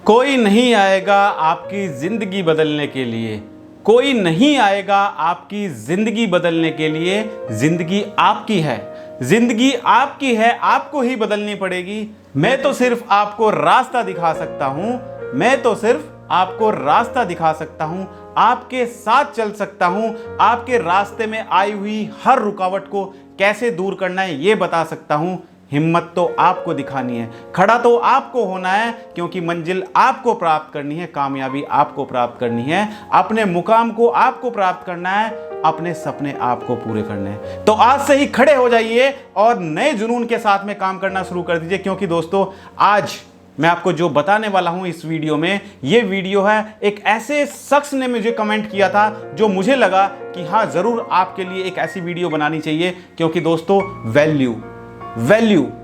कोई नहीं आएगा आपकी जिंदगी बदलने के लिए, कोई नहीं आएगा आपकी जिंदगी बदलने के लिए। जिंदगी आपकी है, जिंदगी आपकी है, आपको ही बदलनी पड़ेगी। मैं तो सिर्फ आपको रास्ता दिखा सकता हूं, मैं तो सिर्फ आपको रास्ता दिखा सकता हूं, आपके साथ चल सकता हूं, आपके रास्ते में आई हुई हर रुकावट को कैसे दूर करना है ये बता सकता हूं। हिम्मत तो आपको दिखानी है, खड़ा तो आपको होना है, क्योंकि मंजिल आपको प्राप्त करनी है, कामयाबी आपको प्राप्त करनी है, अपने मुकाम को आपको प्राप्त करना है, अपने सपने आपको पूरे करने हैं। तो आज से ही खड़े हो जाइए और नए जुनून के साथ में काम करना शुरू कर दीजिए, क्योंकि दोस्तों आज मैं आपको जो बताने वाला हूं इस वीडियो में, ये वीडियो है एक ऐसे शख्स ने मुझे कमेंट किया था जो मुझे लगा कि हाँ जरूर आपके लिए एक ऐसी वीडियो बनानी चाहिए। क्योंकि दोस्तों वैल्यू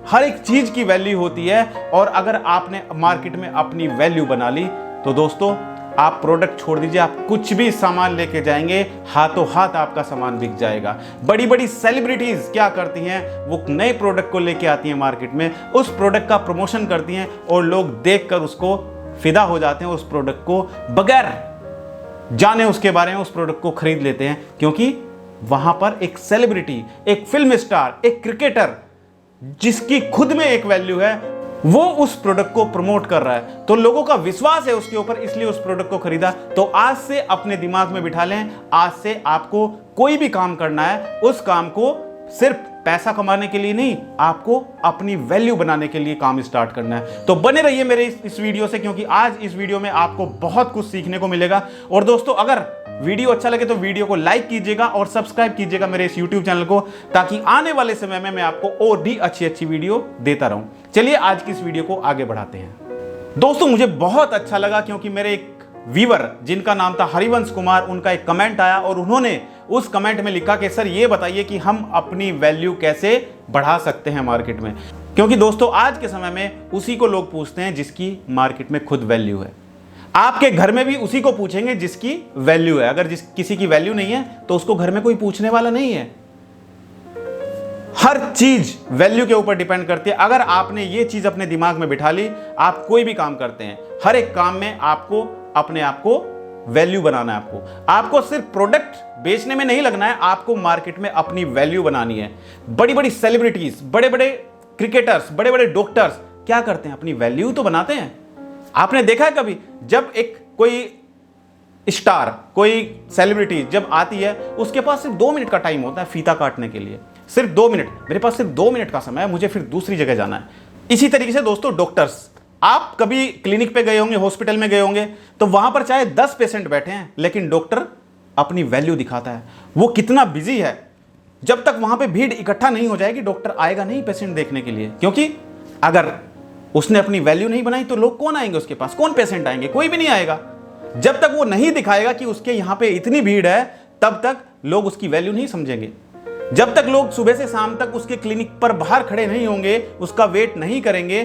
हर एक चीज की वैल्यू होती है, और अगर आपने मार्केट में अपनी वैल्यू बना ली तो दोस्तों आप प्रोडक्ट छोड़ दीजिए, आप कुछ भी सामान लेके जाएंगे हाथों हाथ आपका सामान बिक जाएगा। बड़ी बड़ी सेलिब्रिटीज क्या करती हैं, वो नए प्रोडक्ट को लेके आती हैं मार्केट में, उस प्रोडक्ट का प्रमोशन करती हैं और लोग देखकर उसको फिदा हो जाते हैं, उस प्रोडक्ट को बगैर जाने उसके बारे में उस प्रोडक्ट को खरीद लेते हैं। क्योंकि वहां पर एक सेलिब्रिटी, एक फिल्म स्टार, एक क्रिकेटर जिसकी खुद में एक वैल्यू है, वो उस प्रोडक्ट को प्रमोट कर रहा है, तो लोगों का विश्वास है उसके ऊपर, इसलिए उस प्रोडक्ट को खरीदा। तो आज से अपने दिमाग में बिठा लें, आज से आपको कोई भी काम करना है, उस काम को सिर्फ पैसा कमाने के लिए नहीं, आपको अपनी वैल्यू बनाने के लिए काम स्टार्ट करना है। तो बने रहिए मेरे इस वीडियो से, क्योंकि आज इस वीडियो में आपको बहुत कुछ सीखने को मिलेगा। और दोस्तों अगर वीडियो अच्छा लगे तो वीडियो को लाइक कीजिएगा और सब्सक्राइब कीजिएगा मेरे इस YouTube चैनल को, ताकि आने वाले समय में मैं आपको और भी अच्छी वीडियो देता रहूं। चलिए आज की इस वीडियो को आगे बढ़ाते हैं। दोस्तों मुझे बहुत अच्छा लगा, क्योंकि मेरे एक व्यूअर जिनका नाम था हरिवंश कुमार, उनका एक कमेंट आया और उन्होंने उस कमेंट में लिखा कि सर ये बताइए कि हम अपनी वैल्यू कैसे बढ़ा सकते हैं मार्केट में। क्योंकि दोस्तों आज के समय में उसी को लोग पूछते हैं जिसकी मार्केट में खुद वैल्यू है। आपके घर में भी उसी को पूछेंगे जिसकी वैल्यू है। अगर किसी की वैल्यू नहीं है तो उसको घर में कोई पूछने वाला नहीं है। हर चीज वैल्यू के ऊपर डिपेंड करती है। अगर आपने ये चीज अपने दिमाग में बिठा ली, आप कोई भी काम करते हैं, हर एक काम में आपको अपने आप को वैल्यू बनाना है। आपको सिर्फ प्रोडक्ट बेचने में नहीं लगना है, आपको मार्केट में अपनी वैल्यू बनानी है। बड़ी बड़ी सेलिब्रिटीज, बड़े बड़े क्रिकेटर्स, बड़े बड़े डॉक्टर्स क्या करते हैं, अपनी वैल्यू तो बनाते हैं। आपने देखा है कभी जब एक कोई स्टार, कोई सेलिब्रिटी जब आती है, उसके पास सिर्फ 2 मिनट का टाइम होता है फीता काटने के लिए, सिर्फ 2 मिनट। मेरे पास सिर्फ 2 मिनट का समय है, मुझे फिर दूसरी जगह जाना है। इसी तरीके से दोस्तों डॉक्टर्स, आप कभी क्लिनिक पे गए होंगे, हॉस्पिटल में गए होंगे, तो वहां पर चाहे 10 पेशेंट बैठे हैं, लेकिन डॉक्टर अपनी वैल्यू दिखाता है। वो कितना बिजी है, जब तक वहां पे भीड़ इकट्ठा नहीं हो जाएगी डॉक्टर आएगा नहीं पेशेंट देखने के लिए। क्योंकि अगर उसने अपनी वैल्यू नहीं बनाई तो लोग कौन आएंगे उसके पास, कौन पेशेंट आएंगे, कोई भी नहीं आएगा। जब तक वो नहीं दिखाएगा कि उसके यहां पे इतनी भीड़ है, तब तक लोग उसकी वैल्यू नहीं समझेंगे। जब तक लोग सुबह से शाम तक उसके क्लिनिक पर बाहर खड़े नहीं होंगे, उसका वेट नहीं करेंगे,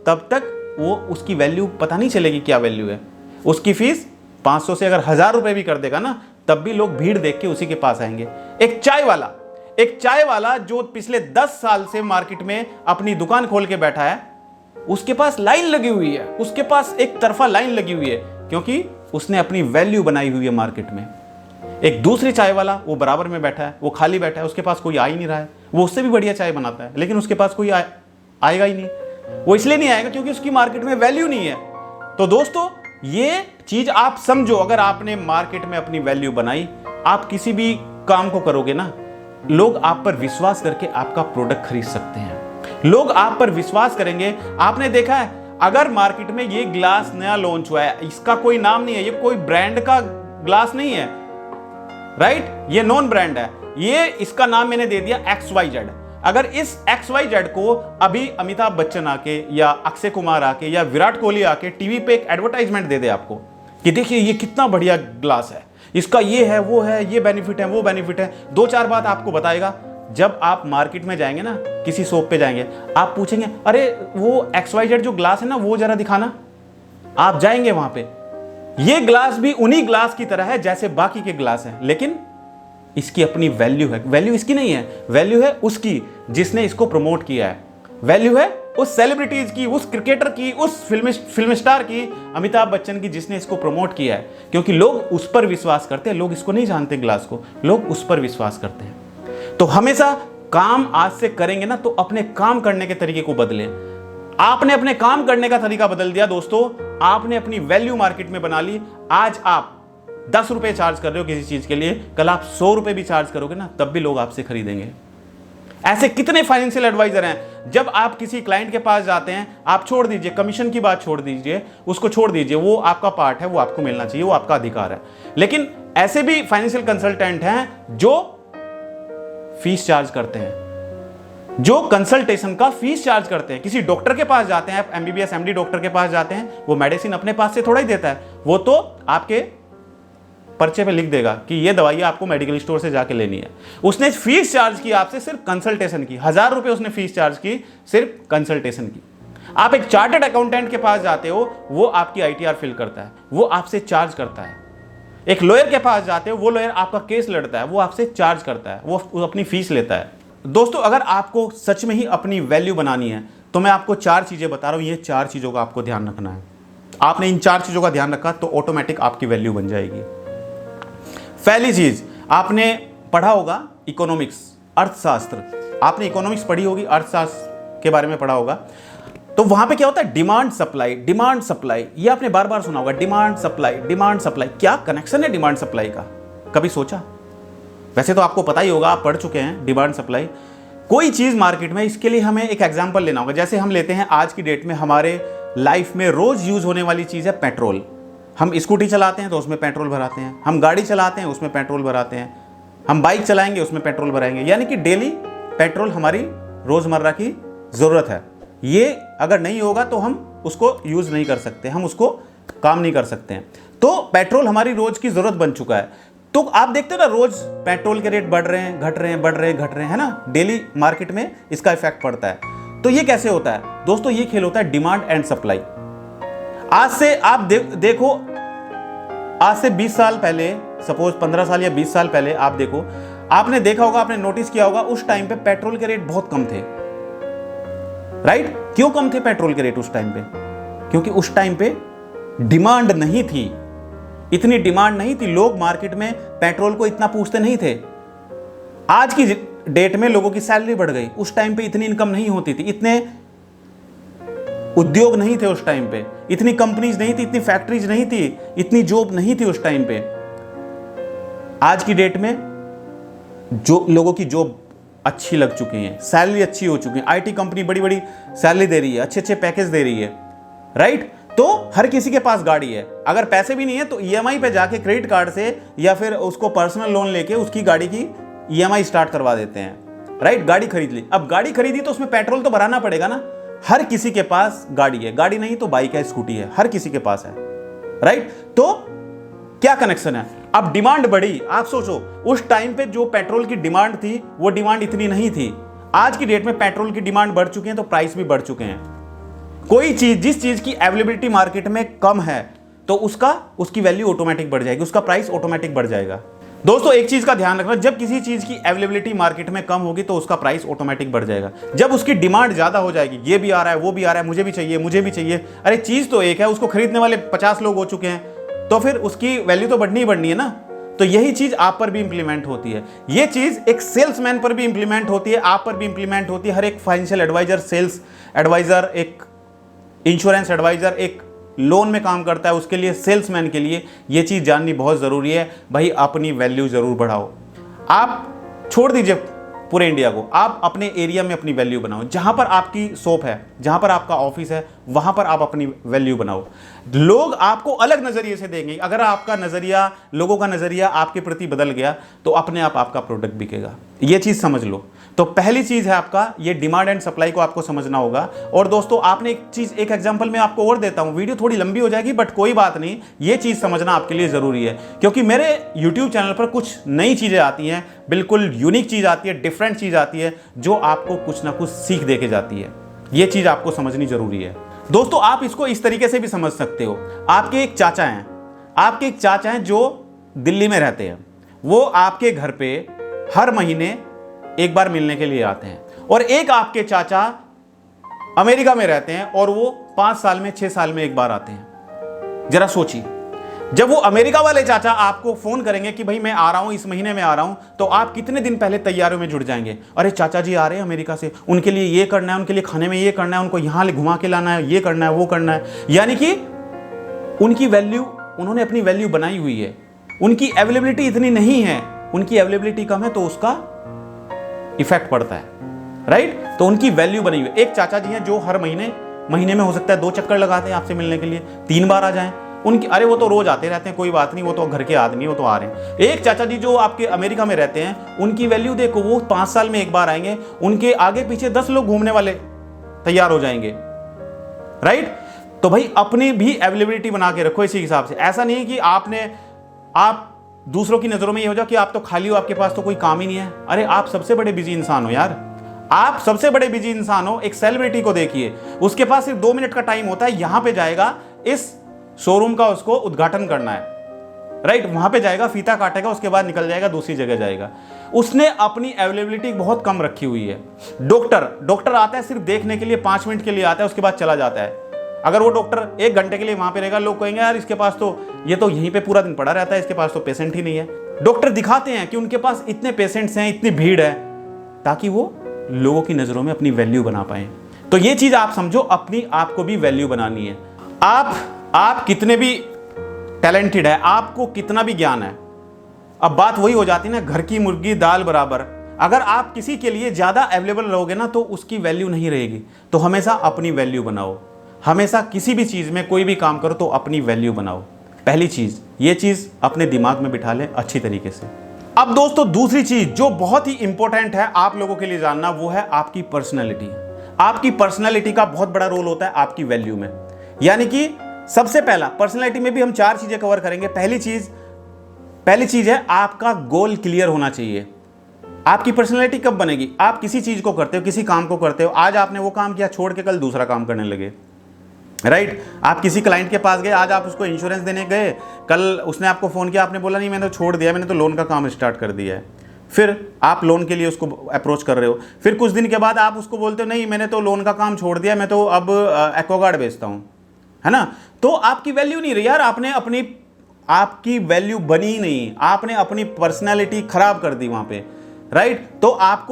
तब तक वो उसकी वैल्यू पता नहीं चलेगी क्या वैल्यू है। उसकी फीस 500 से अगर 1000 रुपए भी कर देगा ना, तब भी लोग भीड़ देख के उसी के पास आएंगे। एक चाय वाला जो पिछले 10 साल से मार्केट में अपनी दुकान खोल के बैठा है, उसके पास लाइन लगी हुई है, उसके पास एक तरफा लाइन लगी हुई है, क्योंकि उसने अपनी वैल्यू बनाई हुई है मार्केट में। एक दूसरी चाय वाला वो बराबर में बैठा है, वो खाली बैठा है, उसके पास कोई आ ही नहीं रहा है, वो उससे भी बढ़िया चाय बनाता है, लेकिन उसके पास कोई आएगा ही नहीं। वो इसलिए नहीं आएगा क्योंकि उसकी मार्केट में वैल्यू नहीं है। तो दोस्तों ये चीज आप समझो, अगर आपने मार्केट में अपनी वैल्यू बनाई, आप किसी भी काम को करोगे ना, लोग आप पर विश्वास करके आपका प्रोडक्ट खरीद सकते हैं, लोग आप पर विश्वास करेंगे। आपने देखा है, अगर मार्केट में ये ग्लास नया लॉन्च हुआ है, इसका कोई नाम नहीं है, ये कोई ब्रांड का ग्लास नहीं है, राइट, ये नॉन ब्रांड है, ये इसका नाम मैंने दे दिया XYZ। अगर इस XYZ को अभी अमिताभ बच्चन आके या अक्षय कुमार आके या विराट कोहली आके टीवी पे एक एडवर्टाइजमेंट दे दे आपको कि देखिए ये कितना बढ़िया ग्लास है, इसका ये है, वो है, ये बेनिफिट है, वो बेनिफिट है, 2-4 बात आपको बताएगा। जब आप मार्केट में जाएंगे ना, किसी शॉप पे जाएंगे, आप पूछेंगे अरे वो XYZ जो ग्लास है ना, वो जरा दिखाना। आप जाएंगे वहां पे, ये ग्लास भी उन्हीं ग्लास की तरह है जैसे बाकी के ग्लास हैं, लेकिन इसकी अपनी वैल्यू है। वैल्यू इसकी नहीं है, वैल्यू है उसकी जिसने इसको प्रमोट किया है, वैल्यू है उस सेलिब्रिटीज की, उस क्रिकेटर की, उस फिल्म स्टार की, अमिताभ बच्चन की, जिसने इसको प्रमोट किया है। क्योंकि लोग उस पर विश्वास करते हैं, लोग इसको नहीं जानते ग्लास को, लोग उस पर विश्वास करते हैं। तो हमेशा काम आज से करेंगे ना, तो अपने काम करने के तरीके को बदलें। आपने अपने काम करने का तरीका बदल दिया दोस्तों, आपने अपनी वैल्यू मार्केट में बना ली। आज आप 10 रुपए चार्ज कर रहे हो किसी चीज के लिए, कल आप 100 रुपए भी चार्ज करोगे ना, तब भी लोग आपसे खरीदेंगे। ऐसे कितने फाइनेंशियल एडवाइजर हैं, जब आप किसी क्लाइंट के पास जाते हैं, आप छोड़ दीजिए कमीशन की बात, छोड़ दीजिए उसको, छोड़ दीजिए, वो आपका पार्ट है, वो आपको मिलना चाहिए, वो आपका अधिकार है। लेकिन ऐसे भी फाइनेंशियल कंसल्टेंट हैं जो फीस चार्ज करते हैं, जो कंसल्टेशन का फीस चार्ज करते हैं। किसी डॉक्टर के पास जाते हैं, आप एमबीबीएस एमडी डॉक्टर के पास जाते हैं, वो मेडिसिन अपने पास से थोड़ा ही देता है, वो तो आपके पर्चे पे लिख देगा कि ये दवाई आपको मेडिकल स्टोर से जाके लेनी है। उसने फीस चार्ज की आपसे सिर्फ कंसल्टेशन की, 1000 रुपए उसने फीस चार्ज की सिर्फ कंसल्टेशन की। आप एक चार्टर्ड अकाउंटेंट के पास जाते हो, वो आपकी आईटीआर फिल करता है, वो आपसे चार्ज करता है। एक लॉयर के पास जाते हो, वो लॉयर आपका केस लड़ता है, वो आपसे चार्ज करता है, वो अपनी फीस लेता है। दोस्तों, अगर आपको सच में ही अपनी वैल्यू बनानी है, तो मैं आपको 4 चीजें बता रहा हूं, ये 4 चीजों का आपको ध्यान रखना है। आपने इन 4 चीजों का ध्यान रखा तो ऑटोमेटिक आपकी वैल्यू बन जाएगी। पहली चीज, आपने पढ़ा होगा इकोनॉमिक्स, अर्थशास्त्र। आपने इकोनॉमिक्स पढ़ी होगी, अर्थशास्त्र के बारे में पढ़ा होगा। तो वहां पे क्या होता है, डिमांड सप्लाई, डिमांड सप्लाई, ये आपने बार बार सुना होगा, डिमांड सप्लाई, डिमांड सप्लाई। क्या कनेक्शन है डिमांड सप्लाई का, कभी सोचा? वैसे तो आपको पता ही होगा, आप पढ़ चुके हैं डिमांड सप्लाई। कोई चीज मार्केट में, इसके लिए हमें एक एग्जांपल लेना होगा। जैसे हम लेते हैं आज की डेट में हमारे लाइफ में रोज यूज होने वाली चीज है पेट्रोल। हम स्कूटी चलाते हैं तो उसमें पेट्रोल भराते हैं, हम गाड़ी चलाते हैं उसमें पेट्रोल भराते हैं, हम बाइक चलाएंगे उसमें पेट्रोल भराएंगे। यानी कि डेली पेट्रोल हमारी रोजमर्रा की जरूरत है। ये अगर नहीं होगा तो हम उसको यूज नहीं कर सकते, हम उसको काम नहीं कर सकते हैं। तो पेट्रोल हमारी रोज की जरूरत बन चुका है। तो आप देखते हो ना, रोज पेट्रोल के रेट बढ़ रहे हैं, घट रहे हैं, बढ़ रहे हैं, घट रहे हैं, है ना। डेली मार्केट में इसका इफेक्ट पड़ता है। तो ये कैसे होता है दोस्तों, ये खेल होता है डिमांड एंड सप्लाई। आज से आप देखो, आज से 20 साल पहले, सपोज 15 साल या 20 साल पहले आप देखो, आपने देखा होगा, आपने नोटिस किया होगा, उस टाइम पे पेट्रोल के रेट बहुत कम थे, राइट। क्यों कम थे पेट्रोल के रेट उस टाइम पे? क्योंकि उस टाइम पे डिमांड नहीं थी, इतनी डिमांड नहीं थी, लोग मार्केट में पेट्रोल को इतना पूछते नहीं थे। आज की डेट में लोगों की सैलरी बढ़ गई, उस टाइम पे इतनी इनकम नहीं होती थी, इतने उद्योग नहीं थे उस टाइम पे, इतनी कंपनीज नहीं थी, इतनी फैक्ट्रीज नहीं थी, इतनी जॉब नहीं थी उस टाइम पे। आज की डेट में जो लोगों की जॉब अच्छी लग चुकी है, सैलरी अच्छी हो चुकी है, आईटी कंपनी बड़ी बड़ी सैलरी दे रही है, अच्छे अच्छे पैकेज दे रही है, राइट। तो हर किसी के पास गाड़ी है। अगर पैसे भी नहीं है तो ईएमआई पे जाके क्रेडिट कार्ड से या फिर उसको पर्सनल लोन लेके उसकी गाड़ी की ईएमआई स्टार्ट करवा देते हैं, राइट। गाड़ी खरीद ली, अब गाड़ी खरीदी तो उसमें पेट्रोल तो भराना पड़ेगा ना। हर किसी के पास गाड़ी है, गाड़ी नहीं तो बाइक है, स्कूटी है, हर किसी के पास है, राइट। तो क्या कनेक्शन है? अब डिमांड बढ़ी। आप सोचो, उस टाइम पे जो पेट्रोल की डिमांड थी वो डिमांड इतनी नहीं थी। आज की डेट में पेट्रोल की डिमांड बढ़ चुकी है तो प्राइस भी बढ़ चुके हैं। कोई चीज, जिस चीज की अवेलेबिलिटी मार्केट में कम है तो उसकी वैल्यू ऑटोमेटिक बढ़ जाएगी, उसका प्राइस ऑटोमेटिक बढ़ जाएगा। दोस्तों, एक चीज का ध्यान रखना, जब किसी चीज की अवेलेबिलिटी मार्केट में कम होगी तो उसका प्राइस ऑटोमेटिक बढ़ जाएगा। जब उसकी डिमांड ज्यादा हो जाएगी, ये भी आ रहा है, वो भी आ रहा है, मुझे भी चाहिए, मुझे भी चाहिए, अरे चीज तो एक है, उसको खरीदने वाले 50 लोग हो चुके हैं, तो फिर उसकी वैल्यू तो बढ़नी ही बढ़नी है ना। तो यही चीज आप पर भी इंप्लीमेंट होती है, ये चीज एक सेल्समैन पर भी इंप्लीमेंट होती है, आप पर भी इंप्लीमेंट होती है। हर एक फाइनेंशियल एडवाइजर, सेल्स एडवाइजर, एक इंश्योरेंस एडवाइजर, एक लोन में काम करता है, उसके लिए, सेल्समैन के लिए ये चीज जाननी बहुत जरूरी है। भाई अपनी वैल्यू जरूर बढ़ाओ। आप छोड़ दीजिए पूरे इंडिया को, आप अपने एरिया में अपनी वैल्यू बनाओ। जहां पर आपकी शॉप है, जहां पर आपका ऑफिस है, वहां पर आप अपनी वैल्यू बनाओ। लोग आपको अलग नजरिए से देंगे। अगर आपका नजरिया, लोगों का नजरिया आपके प्रति बदल गया तो अपने आप आपका प्रोडक्ट बिकेगा। ये चीज समझ लो। तो पहली चीज है आपका ये डिमांड एंड सप्लाई को आपको समझना होगा। और दोस्तों, आपने एक चीज, एक एग्जांपल मैं आपको और देता हूं, वीडियो थोड़ी लंबी हो जाएगी बट कोई बात नहीं, ये चीज समझना आपके लिए जरूरी है। क्योंकि मेरे YouTube चैनल पर कुछ नई चीजें आती हैं, बिल्कुल यूनिक चीज आती है, डिफरेंट चीज आती है, जो आपको कुछ ना कुछ सीख दे के जाती है। ये चीज आपको समझनी जरूरी है। दोस्तों, आप इसको इस तरीके से भी समझ सकते हो। आपके एक चाचा हैं जो दिल्ली में रहते हैं। वो आपके घर पे हर महीने एक बार मिलने के लिए आते हैं। और एक आपके चाचा अमेरिका में रहते हैं और वो 5 साल में 6 साल में एक बार आते हैं। जरा सोचिए, जब वो अमेरिका वाले चाचा आपको फोन करेंगे कि भाई मैं आ रहा हूं, इस महीने में आ रहा हूं, तो आप कितने दिन पहले तैयारियों में जुड़ जाएंगे। अरे चाचा जी आ रहे हैं अमेरिका से, उनके लिए ये करना है, उनके लिए खाने में ये करना है, उनको यहां घुमा के लाना है, ये करना है, वो करना है। यानी कि उनकी वैल्यू, उन्होंने अपनी वैल्यू बनाई हुई है। उनकी अवेलेबिलिटी इतनी नहीं है, उनकी अवेलेबिलिटी कम है, तो उसका इफेक्ट पड़ता है, राइट। तो उनकी वैल्यू बनी हुई है। एक चाचा जी हैं जो हर महीने में हो सकता है 2 चक्कर लगाते हैं आपसे मिलने के लिए, 3 बार आ जाएं उनकी। अरे वो तो रोज आते रहते हैं, कोई बात नहीं, वो तो घर के आदमी, वो तो आ रहे हैं। एक चाचा जी जो आपके अमेरिका में रहते हैं, उनकी वैल्यू देखो, वो 5 साल में एक बार आएंगे, उनके आगे पीछे 10 लोग घूमने वाले तैयार हो जाएंगे, राइट। तो भाई अपनी भी अवेलेबिलिटी बना के रखो इसी हिसाब से। ऐसा नहीं है कि आप दूसरों की नजरों में ये हो जाओ कि आप तो खाली हो, आपके पास तो कोई काम ही नहीं है। अरे आप सबसे बड़े बिजी इंसान हो यार, आप सबसे बड़े बिजी इंसान हो। एक सेलिब्रिटी को देखिए, उसके पास सिर्फ 2 मिनट का टाइम होता है, यहां पे जाएगा, इस शोरूम का उसको उद्घाटन करना है, राइट। वहां पे जाएगा, फीता काटेगा, उसके बाद निकल जाएगा, दूसरी जगह जाएगा। उसने अपनी अवेलेबिलिटी बहुत कम रखी हुई है। डॉक्टर आता है सिर्फ देखने के लिए, 5 मिनट के लिए आता है, उसके बाद चला जाता है। अगर वो डॉक्टर 1 घंटे के लिए वहां पे रहेगा, लोग कहेंगे यार इसके पास तो, ये तो यहीं पे पूरा दिन पड़ा रहता है, इसके पास तो पेशेंट ही नहीं है। डॉक्टर दिखाते हैं कि उनके पास इतने पेशेंट्स हैं, इतनी भीड़ है, ताकि वो लोगों की नजरों में अपनी वैल्यू बना पाए। तो ये चीज आप समझो, अपनी आपको भी वैल्यू बनानी है। आप कितने भी टैलेंटेड है, आपको कितना भी ज्ञान है, अब बात वही हो जाती है ना, घर की मुर्गी दाल बराबर। अगर आप किसी के लिए ज्यादा अवेलेबल रहोगे ना, तो उसकी वैल्यू नहीं रहेगी। तो हमेशा अपनी वैल्यू बनाओ, हमेशा किसी भी चीज में कोई भी काम करो तो अपनी वैल्यू बनाओ। पहली चीज, ये चीज अपने दिमाग में बिठा लें अच्छी तरीके से। अब दोस्तों दूसरी चीज जो बहुत ही इंपॉर्टेंट है आप लोगों के लिए जानना, वो है आपकी पर्सनैलिटी। आपकी पर्सनैलिटी का बहुत बड़ा रोल होता है आपकी वैल्यू में। यानी कि सबसे पहला, पर्सनैलिटी में भी हम 4 चीजें कवर करेंगे। पहली चीज है आपका गोल क्लियर होना चाहिए। आपकी पर्सनैलिटी कब बनेगी? आप किसी चीज को करते हो, किसी काम को करते हो, आज आपने वो काम किया, छोड़ के कल दूसरा काम करने लगे, राइट। आप किसी क्लाइंट के पास गए, आज आप उसको इंश्योरेंस देने गए, कल उसने आपको फोन किया, आपने बोला नहीं मैंने तो छोड़ दिया, मैंने तो लोन का काम स्टार्ट कर दिया है। फिर आप लोन के लिए उसको अप्रोच कर रहे हो, फिर कुछ दिन के बाद आप उसको बोलते हो नहीं मैंने तो लोन का काम छोड़ दिया, मैं तो अब एक्वागार्ड बेचता हूं, है ना। तो आपकी वैल्यू नहीं रही यार, आपकी वैल्यू बनी नहीं, आपने अपनी पर्सनैलिटी खराब कर दी वहां पे, राइट। तो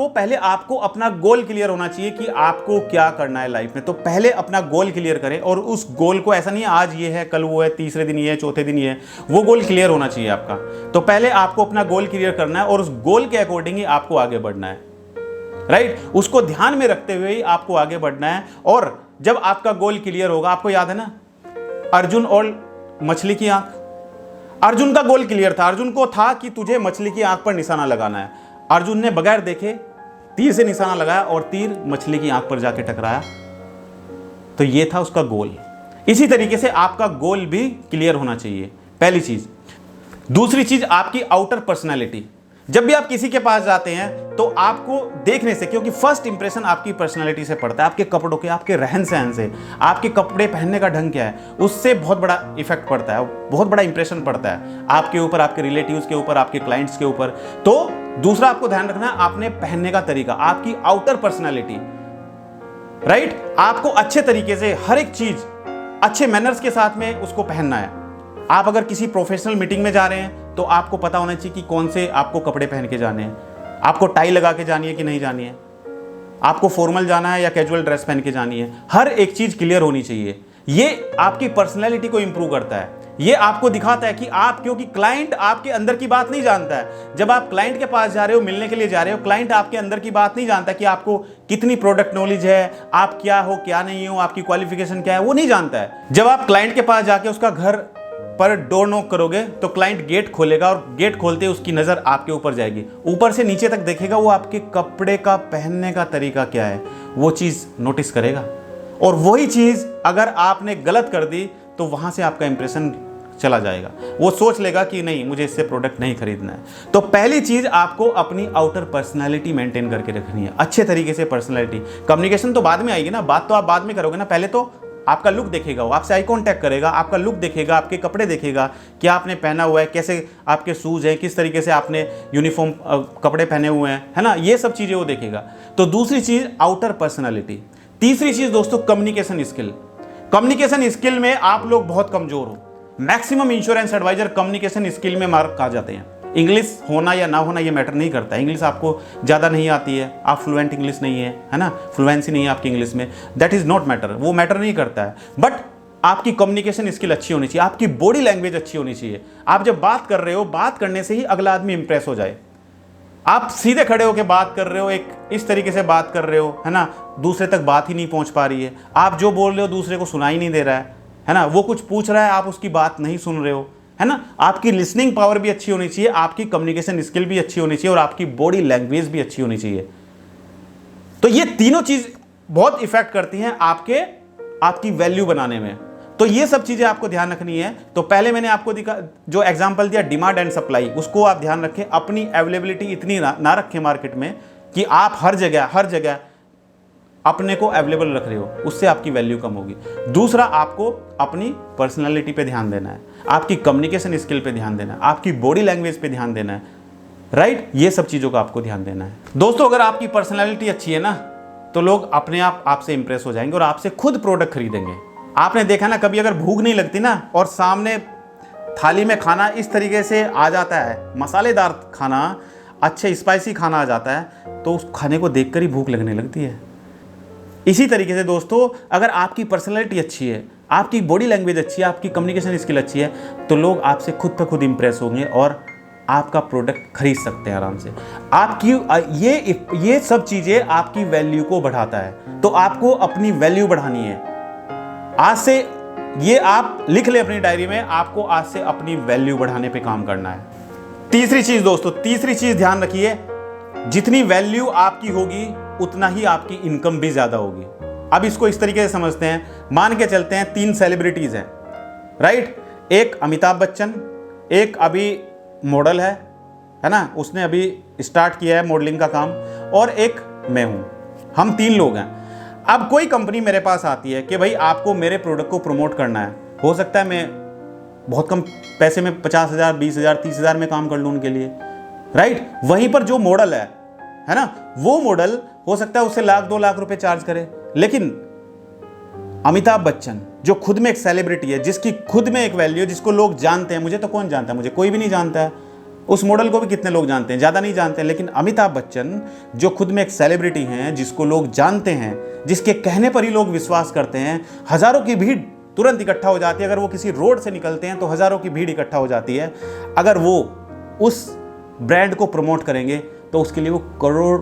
पहले आपको अपना गोल क्लियर होना चाहिए कि आपको क्या करना है लाइफ में। तो पहले अपना गोल क्लियर करें, और उस गोल को ऐसा नहीं है आज ये है कल वो है, तीसरे दिन ये है, चौथे दिन ये है, वो गोल क्लियर होना चाहिए आपका। तो पहले आपको अपना गोल क्लियर करना है और उस गोल के अकॉर्डिंग ही आपको आगे बढ़ना है, राइट। उसको ध्यान में रखते हुए ही आपको आगे बढ़ना है। और जब आपका गोल क्लियर होगा, आपको याद है ना अर्जुन और मछली की आंख, अर्जुन का गोल क्लियर था, अर्जुन को था कि तुझे मछली की आंख पर निशाना लगाना है। अर्जुन ने बगैर देखे तीर से निशाना लगाया और तीर मछली की आंख पर जाके टकराया। तो ये था उसका गोल। इसी तरीके से आपका गोल भी क्लियर होना चाहिए, पहली चीज। दूसरी चीज आपकी आउटर पर्सनैलिटी। जब भी आप किसी के पास जाते हैं तो आपको देखने से, क्योंकि फर्स्ट इंप्रेशन आपकी पर्सनैलिटी से पड़ता है, आपके कपड़ों के, आपके रहन सहन से, आपके कपड़े पहनने का ढंग क्या है, उससे बहुत बड़ा इफेक्ट पड़ता है, बहुत बड़ा इंप्रेशन पड़ता है आपके ऊपर, आपके रिलेटिव्स के ऊपर, आपके क्लाइंट्स के ऊपर। तो दूसरा आपको ध्यान रखना है आपने पहनने का तरीका, आपकी आउटर पर्सनैलिटी, राइट। आपको अच्छे तरीके से हर एक चीज अच्छे मैनर्स के साथ में उसको पहनना है। आप अगर किसी प्रोफेशनल मीटिंग में जा रहे हैं तो आपको पता होना चाहिए कि कौन से आपको कपड़े पहन के जाने हैं, आपको टाई लगा के जानी है कि नहीं जानी है, आपको फॉर्मल जाना है या कैजुअल ड्रेस पहन के जानी है। हर एक चीज क्लियर होनी चाहिए। ये आपकी पर्सनैलिटी को इंप्रूव करता है। ये आपको दिखाता है कि क्योंकि क्लाइंट आपके अंदर की बात नहीं जानता है। जब आप क्लाइंट के पास जा रहे हो, मिलने के लिए जा रहे हो, क्लाइंट आपके अंदर की बात नहीं जानता कि आपको कितनी प्रोडक्ट नॉलेज है, आप क्या हो क्या नहीं हो, आपकी क्वालिफिकेशन क्या है, वो नहीं जानता है। जब आप क्लाइंट के पास जाके उसका घर पर डोर नॉक करोगे तो क्लाइंट गेट खोलेगा और गेट खोलते ही उसकी नजर आपके ऊपर जाएगी, ऊपर से नीचे तक देखेगा, वो आपके कपड़े का पहनने का तरीका क्या है वो चीज नोटिस करेगा। और वही चीज अगर आपने गलत कर दी तो वहां से आपका इंप्रेशन चला जाएगा, वो सोच लेगा कि नहीं मुझे इससे प्रोडक्ट नहीं खरीदना है। तो पहली चीज आपको अपनी आउटर पर्सनालिटी मेंटेन करके रखनी है, अच्छे तरीके से पर्सनालिटी। कम्युनिकेशन तो बाद में आएगी ना, बात तो आप बाद में करोगे ना, पहले तो आपका लुक देखेगा, वो आपसे आई कांटेक्ट करेगा, आपका लुक देखेगा, आपके कपड़े देखेगा, क्या आपने पहना हुआ है, कैसे आपके शूज हैं, किस तरीके से आपने यूनिफॉर्म कपड़े पहने हुए हैं, है ना, ये सब चीजें वो देखेगा। तो दूसरी चीज आउटर पर्सनालिटी। तीसरी चीज दोस्तों, कम्युनिकेशन स्किल। कम्युनिकेशन स्किल में आप लोग बहुत कमजोर हो। Maximum insurance advisor communication skill में मार्क आ जाते हैं। इंग्लिश होना या ना होना ये मैटर नहीं करता। इंग्लिश आपको ज़्यादा नहीं आती है, आप फ्लुएंट इंग्लिश नहीं है ना, फ्लुएंसी नहीं है आपकी इंग्लिश में, दैट इज़ नॉट मैटर, वो मैटर नहीं करता है। बट आपकी कम्युनिकेशन स्किल अच्छी होनी चाहिए, आपकी बॉडी लैंग्वेज अच्छी होनी चाहिए। आप जब बात कर रहे हो, बात करने से ही अगला आदमी इंप्रेस हो जाए। आप सीधे खड़े होकर बात कर रहे हो, एक इस तरीके से बात कर रहे हो, है ना, दूसरे तक बात ही नहीं पहुंच पा रही है। आप जो बोल रहे हो दूसरे को सुनाई नहीं दे रहा है ना, वो कुछ पूछ रहा है, आप उसकी बात नहीं सुन रहे हो, है ना। आपकी लिसनिंग पावर भी अच्छी होनी चाहिए, आपकी कम्युनिकेशन स्किल भी अच्छी होनी चाहिए और आपकी बॉडी लैंग्वेज भी अच्छी होनी चाहिए। तो ये तीनों चीज बहुत इफेक्ट करती हैं आपकी वैल्यू बनाने में। तो ये सब चीजें आपको ध्यान रखनी है। तो पहले मैंने आपको जो एग्जांपल दिया डिमांड एंड सप्लाई, उसको आप ध्यान रखें। अपनी अवेलेबिलिटी इतनी ना रखें मार्केट में कि आप हर जगह अपने को अवेलेबल रख रहे हो, उससे आपकी वैल्यू कम होगी। दूसरा, आपको अपनी पर्सनालिटी पे ध्यान देना है, आपकी कम्युनिकेशन स्किल पे ध्यान देना है, आपकी बॉडी लैंग्वेज पे ध्यान देना है, राइट। ये सब चीज़ों का आपको ध्यान देना है दोस्तों। अगर आपकी पर्सनालिटी अच्छी है ना, तो लोग अपने आप आपसे इंप्रेस हो जाएंगे और आपसे खुद प्रोडक्ट खरीदेंगे। आपने देखा ना, कभी अगर भूख नहीं लगती ना और सामने थाली में खाना इस तरीके से आ जाता है, मसालेदार खाना, अच्छे स्पाइसी खाना आ जाता है, तो उस खाने को देखकर ही भूख लगने लगती है। इसी तरीके से दोस्तों, अगर आपकी पर्सनैलिटी अच्छी है, आपकी बॉडी लैंग्वेज अच्छी है, आपकी कम्युनिकेशन स्किल अच्छी है, तो लोग आपसे खुद पर खुद इंप्रेस होंगे और आपका प्रोडक्ट खरीद सकते हैं आराम से। आपकी ये सब चीज़ें आपकी वैल्यू को बढ़ाता है। तो आपको अपनी वैल्यू बढ़ानी है। आज से ये आप लिख ले अपनी डायरी में, आपको आज से अपनी वैल्यू बढ़ाने पे काम करना है। तीसरी चीज़ दोस्तों, तीसरी चीज़ ध्यान रखिए, जितनी वैल्यू आपकी होगी उतना ही आपकी इनकम भी ज्यादा होगी। अब इसको इस तरीके से समझते हैं, मान के चलते हैं 3 सेलिब्रिटीज हैं, राइट। एक अमिताभ बच्चन, एक अभी मॉडल है ना, उसने अभी स्टार्ट किया है मॉडलिंग का काम, और एक मैं हूं। हम 3 लोग हैं। अब कोई कंपनी मेरे पास आती है कि भाई आपको मेरे प्रोडक्ट को प्रमोट करना है। हो सकता है मैं बहुत कम पैसे में 50,000, 20,000, 30,000 में काम कर लूँ उनके लिए, राइट। वहीं पर जो मॉडल है ना, वो मॉडल हो सकता है उससे 1,00,000 2 लाख रुपए चार्ज करे। लेकिन अमिताभ बच्चन जो खुद में एक सेलिब्रिटी है, जिसकी खुद में एक वैल्यू है, जिसको लोग जानते हैं, मुझे तो कौन जानता है, मुझे कोई भी नहीं जानता है, उस मॉडल को भी कितने लोग जानते हैं, ज़्यादा नहीं जानते हैं। लेकिन अमिताभ बच्चन जो खुद में एक सेलिब्रिटी हैं, जिसको लोग जानते हैं, जिसके कहने पर ही लोग विश्वास करते हैं, हज़ारों की भीड़ तुरंत इकट्ठा हो जाती है। अगर वो किसी रोड से निकलते हैं तो हज़ारों की भीड़ इकट्ठा हो जाती है। अगर वो उस ब्रांड को प्रमोट करेंगे तो उसके लिए वो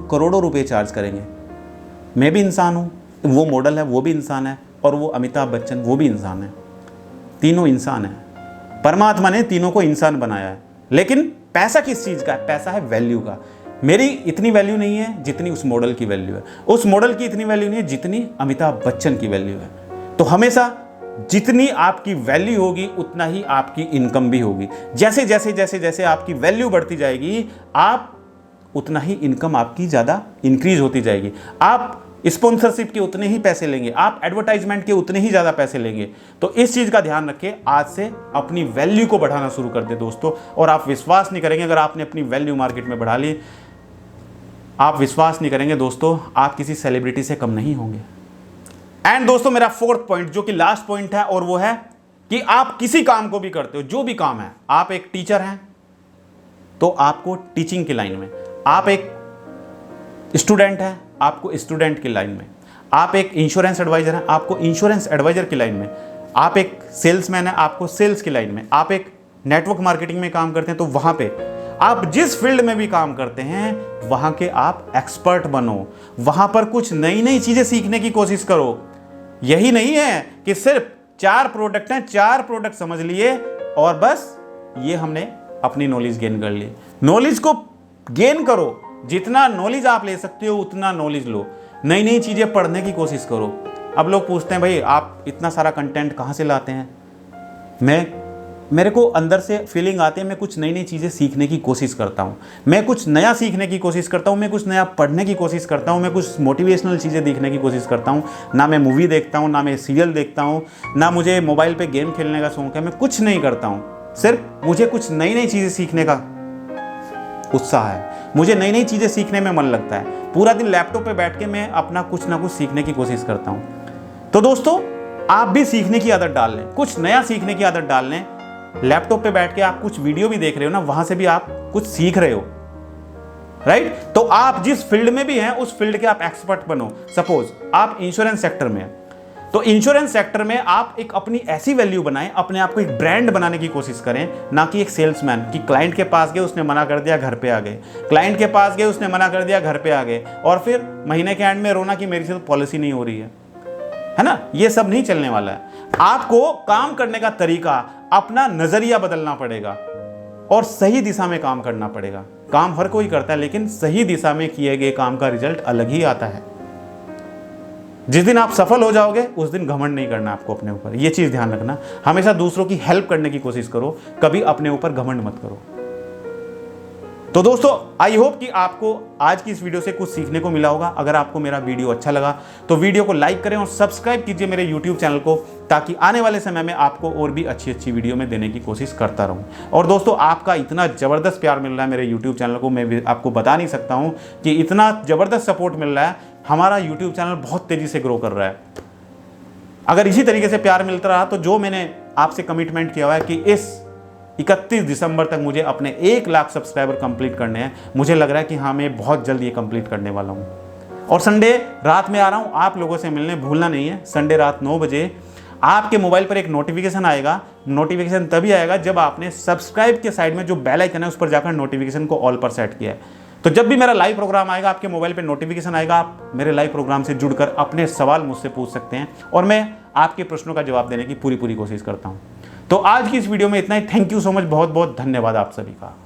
करोड़ों रुपए चार्ज करेंगे। मैं भी इंसान हूँ, वो मॉडल है वो भी इंसान है, और वो अमिताभ बच्चन वो भी इंसान है। तीनों इंसान है। परमात्मा ने तीनों को इंसान बनाया है। लेकिन पैसा किस चीज़ का है? पैसा है वैल्यू का। मेरी इतनी वैल्यू नहीं है जितनी उस मॉडल की वैल्यू है, उस मॉडल की इतनी वैल्यू नहीं है जितनी अमिताभ बच्चन की वैल्यू है। तो हमेशा जितनी आपकी वैल्यू होगी उतना ही आपकी इनकम भी होगी। जैसे जैसे जैसे जैसे आपकी वैल्यू बढ़ती जाएगी, आप उतना ही इनकम आपकी ज़्यादा इंक्रीज होती जाएगी। आप स्पॉन्सरशिप के उतने ही पैसे लेंगे, आप एडवर्टाइजमेंट के उतने ही ज़्यादा पैसे लेंगे। तो इस चीज़ का ध्यान रखें, आज से अपनी वैल्यू को बढ़ाना शुरू कर दे दोस्तों। और आप विश्वास नहीं करेंगे, अगर आपने अपनी वैल्यू मार्केट में बढ़ा ली, आप विश्वास नहीं करेंगे दोस्तों, आप किसी सेलिब्रिटी से कम नहीं होंगे। एंड दोस्तों, मेरा 4th पॉइंट जो कि लास्ट पॉइंट है, और वो है कि आप किसी काम को भी करते हो, जो भी काम है, आप एक टीचर हैं तो आपको टीचिंग की लाइन में, आप एक स्टूडेंट हैं आपको स्टूडेंट की लाइन में, आप एक इंश्योरेंस एडवाइजर हैं आपको इंश्योरेंस एडवाइजर की लाइन में, आप एक सेल्समैन हैं आपको सेल्स की लाइन में, आप एक नेटवर्क मार्केटिंग में काम करते हैं तो वहां पे, आप जिस फील्ड में भी काम करते हैं वहां के आप एक्सपर्ट बनो। वहां पर कुछ नई नई चीजें सीखने की कोशिश करो। यही नहीं है कि सिर्फ 4 प्रोडक्ट हैं, 4 प्रोडक्ट समझ लिए और बस ये हमने अपनी नॉलेज गेन कर ली। नॉलेज को गेन करो, जितना नॉलेज आप ले सकते हो उतना नॉलेज लो, नई नई चीजें पढ़ने की कोशिश करो। अब लोग पूछते हैं भाई आप इतना सारा कंटेंट कहाँ से लाते हैं? मेरे को अंदर से फीलिंग आती है, मैं कुछ नई नई चीज़ें सीखने की कोशिश करता हूँ, मैं कुछ नया सीखने की कोशिश करता हूँ, मैं कुछ नया पढ़ने की कोशिश करता हूँ, मैं कुछ मोटिवेशनल चीज़ें देखने की कोशिश करता हूँ। ना मैं मूवी देखता हूँ, ना मैं सीरियल देखता हूँ, ना मुझे मोबाइल पे गेम खेलने का शौक है, मैं कुछ नहीं करता हूँ। सिर्फ मुझे कुछ नई नई चीज़ें सीखने का उत्साह है, मुझे नई नई चीज़ें सीखने में मन लगता है। पूरा दिन लैपटॉप पे बैठ के मैं अपना कुछ ना कुछ सीखने की कोशिश करता हूँ। तो दोस्तों, आप भी सीखने की आदत डाल लें, कुछ नया सीखने की आदत डाल लें। लैपटॉप पे बैठ के आप कुछ वीडियो भी देख रहे हो ना, वहां से भी आप कुछ सीख रहे हो, राइट? तो आप जिस फील्ड में भी हैं उस फील्ड के आप एक्सपर्ट बनो। सपोज आप इंश्योरेंस सेक्टर में हैं, तो इंश्योरेंस सेक्टर में आप एक अपनी ऐसी वैल्यू बनाएं, अपने आप को एक ब्रांड बनाने की कोशिश करें, ना कि एक सेल्समैन कि क्लाइंट के पास गए उसने मना कर दिया घर पे आ गए, क्लाइंट के पास गए उसने मना कर दिया घर पे आ गए, और फिर महीने के एंड में रोना कि मेरी से तो पॉलिसी नहीं हो रही है ना? ये सब नहीं चलने वाला है। आपको काम करने का तरीका, अपना नजरिया बदलना पड़ेगा और सही दिशा में काम करना पड़ेगा। काम हर कोई करता है, लेकिन सही दिशा में किए गए काम का रिजल्ट अलग ही आता है। जिस दिन आप सफल हो जाओगे उस दिन घमंड नहीं करना आपको अपने ऊपर, ये चीज ध्यान रखना। हमेशा दूसरों की हेल्प करने की कोशिश करो, कभी अपने ऊपर घमंड मत करो। तो दोस्तों, आई होप कि आपको आज की इस वीडियो से कुछ सीखने को मिला होगा। अगर आपको मेरा वीडियो अच्छा लगा तो वीडियो को लाइक करें और सब्सक्राइब कीजिए मेरे यूट्यूब चैनल को, ताकि आने वाले समय में आपको और भी अच्छी अच्छी वीडियो में देने की कोशिश करता रहूं। और दोस्तों, आपका इतना ज़बरदस्त प्यार मिल रहा है मेरे यूट्यूब चैनल को, मैं आपको बता नहीं सकता हूँ कि इतना ज़बरदस्त सपोर्ट मिल रहा है। हमारा यूट्यूब चैनल बहुत तेज़ी से ग्रो कर रहा है। अगर इसी तरीके से प्यार मिलता रहा तो जो मैंने आपसे कमिटमेंट किया हुआ है कि इस 31 दिसंबर तक मुझे अपने 1 लाख सब्सक्राइबर कंप्लीट करने हैं, मुझे लग रहा है कि हाँ, मैं बहुत जल्द ये कंप्लीट करने वाला हूँ। और संडे रात में आ रहा हूँ आप लोगों से मिलने, भूलना नहीं है। संडे रात 9 बजे आपके मोबाइल पर एक नोटिफिकेशन आएगा। नोटिफिकेशन तभी आएगा जब आपने सब्सक्राइब के साइड में जो बेल आइकन है उस पर जाकर नोटिफिकेशन को ऑल पर सेट किया है। तो जब भी मेरा लाइव प्रोग्राम आएगा, आपके मोबाइल पे नोटिफिकेशन आएगा, आप मेरे लाइव प्रोग्राम से जुड़कर अपने सवाल मुझसे पूछ सकते हैं और मैं आपके प्रश्नों का जवाब देने की पूरी कोशिश करता हूं। तो आज की इस वीडियो में इतना ही। थैंक यू सो मच, बहुत बहुत धन्यवाद आप सभी का।